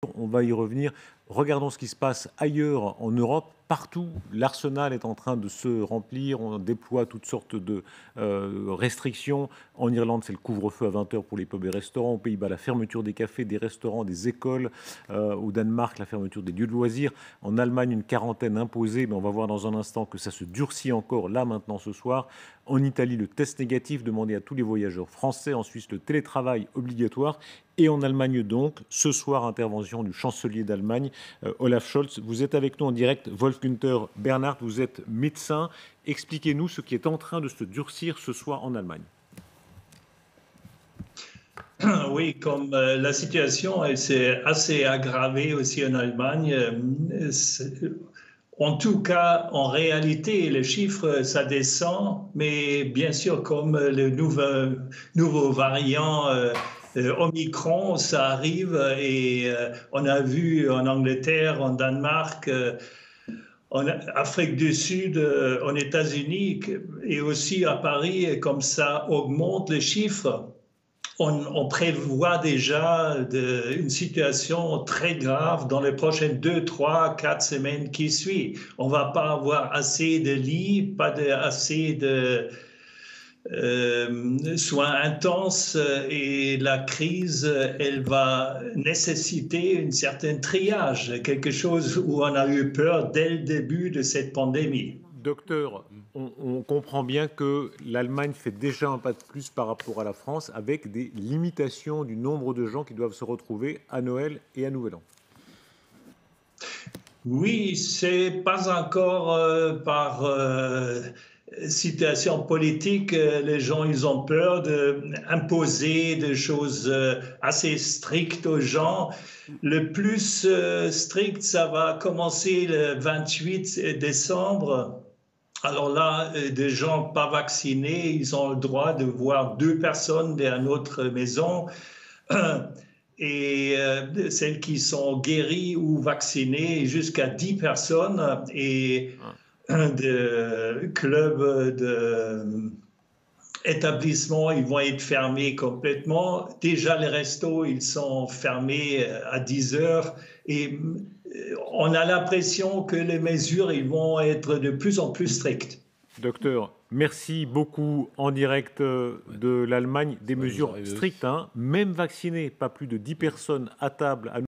On va y revenir. Regardons ce qui se passe ailleurs en Europe. Partout, l'arsenal est en train de se remplir. On déploie toutes sortes de restrictions. En Irlande, c'est le couvre-feu à 20 h pour les pubs et restaurants. Aux Pays-Bas, la fermeture des cafés, des restaurants, des écoles. Au Danemark, la fermeture des lieux de loisirs. En Allemagne, une quarantaine imposée. Mais on va voir dans un instant que ça se durcit encore là maintenant ce soir. En Italie, le test négatif demandé à tous les voyageurs français. En Suisse, le télétravail obligatoire. Et en Allemagne donc, ce soir, intervention du chancelier d'Allemagne, Olaf Scholz. Vous êtes avec nous en direct, Wolf-Günther Bernhard, vous êtes médecin. Expliquez-nous ce qui est en train de se durcir ce soir en Allemagne. Oui, comme la situation s'est assez aggravée aussi en Allemagne. En tout cas, en réalité, les chiffres, ça descend, mais bien sûr, comme le nouveau variant Omicron, ça arrive et on a vu en Angleterre, en Danemark, en Afrique du Sud, aux États-Unis et aussi à Paris, comme ça augmente les chiffres. On prévoit déjà une situation très grave dans les prochaines 2, 3, 4 semaines qui suivent. On ne va pas avoir assez de lits, pas assez de soins intenses et la crise, elle va nécessiter une certaine triage, quelque chose où on a eu peur dès le début de cette pandémie. Docteur, on comprend bien que l'Allemagne fait déjà un pas de plus par rapport à la France avec des limitations du nombre de gens qui doivent se retrouver à Noël et à Nouvel An. Oui, c'est pas encore par situation politique. Les gens, ils ont peur d'imposer des choses assez strictes aux gens. Le plus strict, ça va commencer le 28 décembre. Alors là, des gens pas vaccinés, ils ont le droit de voir 2 personnes dans notre maison. Et celles qui sont guéries ou vaccinées, jusqu'à 10 personnes. Et de clubs, d'établissements, ils vont être fermés complètement. Déjà, les restos, ils sont fermés à 10 heures. Et on a l'impression que les mesures, ils vont être de plus en plus strictes. Docteur, merci beaucoup en direct de l'Allemagne. Des mesures strictes, hein, même vaccinées, pas plus de 10 personnes à table.